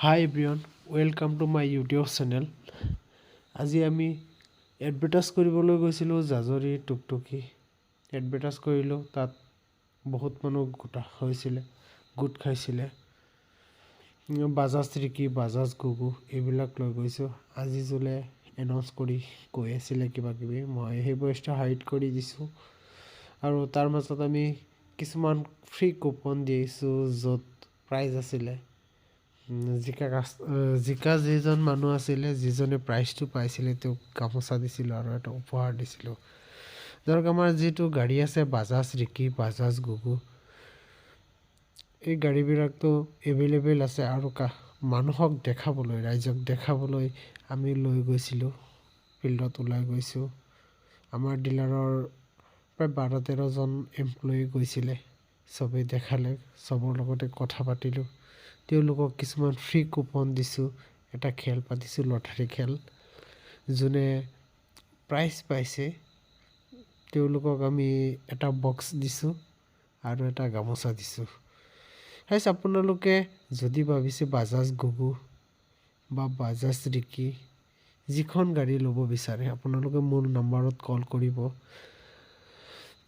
Hi everyone, welcome to my YouTube channel. আজি আমি advertise কৰিবলৈ গৈছিলোঁ জাজৰি টুকটুকি এডভাৰটাইজ কৰিলোঁ তাত বহুত মানুহ গোট খাইছিলে বাজাজ ৰিকি বাজাজ গুগু এইবিলাক লৈ গৈছোঁ আজি জুলে এনাউন্স কৰি কৈ আছিলে কিবা কিবি মই সেই বস্তু হাইড কৰি দিছোঁ আৰু তাৰ মাজত আমি কিছুমান ফ্ৰী কুপন দিছোঁ য'ত প্ৰাইজ আছিলে জিকা যিজন মানুহ আছিলে যিজনে প্ৰাইজটো পাইছিলে তেওঁক গামোচা দিছিলোঁ আৰু এটা উপহাৰ দিছিলোঁ ধৰক আমাৰ যিটো গাড়ী আছে বাজাজ ৰিকি বাজাজ গুগু এই গাড়ীবিলাকতো এভেইলেবল আছে আৰু মানুহক দেখাবলৈ ৰাইজক দেখাবলৈ আমি লৈ গৈছিলোঁ ফিল্ডত ওলাই গৈছোঁ আমাৰ ডিলাৰৰ প্ৰায় 12-13জন এমপ্লয়ী গৈছিলে চবেই দেখালে চবৰ লগতে কথা পাতিলোঁ তেওঁলোকক কিছুমান ফ্ৰী কুপন দিছোঁ এটা খেল পাতিছোঁ লটাৰী খেল যোনে প্ৰাইজ পাইছে তেওঁলোকক আমি এটা বক্স দিছোঁ আৰু এটা গামোচা দিছোঁ হাইছ আপোনালোকে যদি ভাবিছে বাজাজ গুগু বা বাজাজ ৰিকি যিখন গাড়ী ল'ব বিচাৰে আপোনালোকে মোৰ নম্বৰত কল কৰিব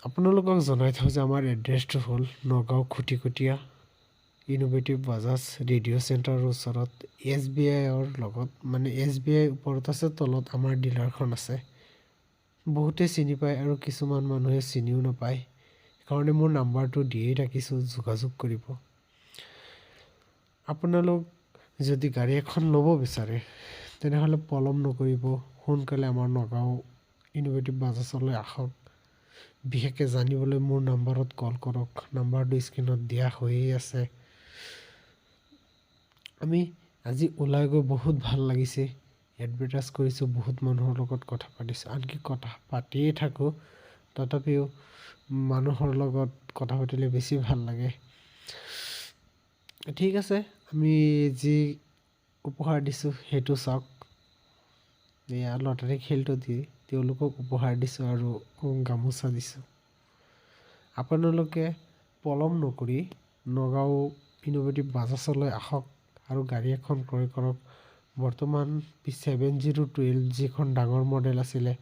আপোনালোকক জনাই থওঁ যে আমাৰ এড্ৰেছটো হ'ল নগাঁও খুটিকটীয়া ইনোভেটিভ বাজাজ ৰেডিঅ' চেণ্টাৰৰ ওচৰত SBIৰ লগত মানে SBI ওপৰত আছে তলত আমাৰ ডিলাৰখন আছে বহুতে চিনি পায় আৰু কিছুমান মানুহে চিনিও নাপায় সেইকাৰণে মোৰ নাম্বাৰটো দিয়েই ৰাখিছোঁ যোগাযোগ কৰিব আপোনালোক যদি গাড়ী এখন ল'ব বিচাৰে তেনেহ'লে পলম নকৰিব সোনকালে আমাৰ নগাঁও ইনোভেটিভ বাজাজলৈ আহক বিশেষকৈ জানিবলৈ মোৰ নাম্বাৰত কল কৰক নাম্বাৰটো স্ক্ৰীনত দিয়া হৈয়ে আছে আমি আজি ওলাই গৈ বহুত ভাল লাগিছে এডভাৰটাইজ কৰিছোঁ বহুত মানুহৰ লগত কথা পাতিছোঁ আনকি কথা পাতিয়ে থাকোঁ তথাপিও মানুহৰ লগত কথা পাতিলে বেছি ভাল লাগে ঠিক আছে আমি যি উপহাৰ দিছোঁ সেইটো চাওক এয়া লটাৰী খেলটো দি তেওঁলোকক উপহাৰ দিছোঁ আৰু গামোচা দিছোঁ আপোনালোকে পলম নকৰি নগাঁও ইনোভেটিভ বাজাজলৈ আহক আৰু গাড়ী এখন ক্ৰয় কৰক বৰ্তমান 7012 যিখন ডাঙৰ মডেল আছিলে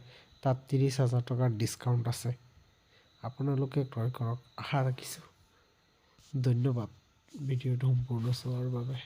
তাত 30,000 টকাৰ ডিছকাউণ্ট আছে আপোনালোকে ক্ৰয় কৰক আশা ৰাখিছোঁ ধন্যবাদ ভিডিঅ'টো সম্পূৰ্ণ চোৱাৰ বাবে